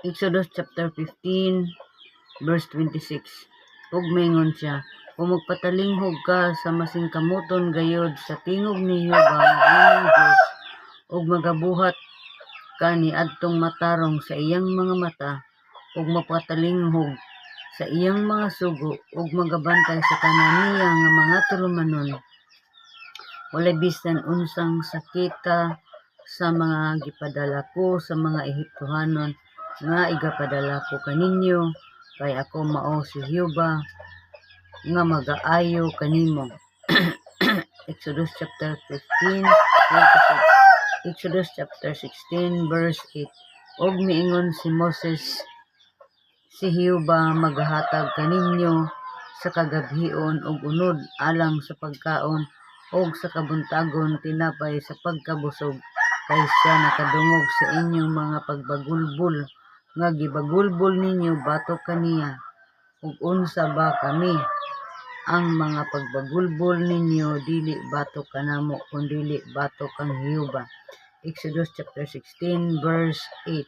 Exodus chapter 15 verse 26. Ug maingon siya, kung magpatalinghog ka sa masingkamuton gayod sa tingog ni Jehova nga imong Dios, ug magabuhat ka ni adtong matarong sa iyang mga mata, ug mapatalinghog sa iyang mga sugo, ug magabantay sa tanan niya nga mga tulumanon, walay bisan unsang sakita sa mga gipadala ko sa mga Ehiptohanon nga igapadala ko kaninyo, kay ako mao si Jehova nga magaayo kanimo. Exodus chapter 15 26. Exodus chapter 16 verse 8. Og miingon si Moses, si Jehova maghatag kaninyo sa kagabhion og unod alang sa pagkaon og sa kabuntagon tinapay sa pagkabusog, kay siya nakadungog sa inyong mga pagbagulbol nga gibagulbol ninyo batok kaniya. Ug unsa ba kami? Ang mga pagbagulbol ninyo dili batok kanamo, kundi batok kang Jehova. Exodus chapter 16 verse 8.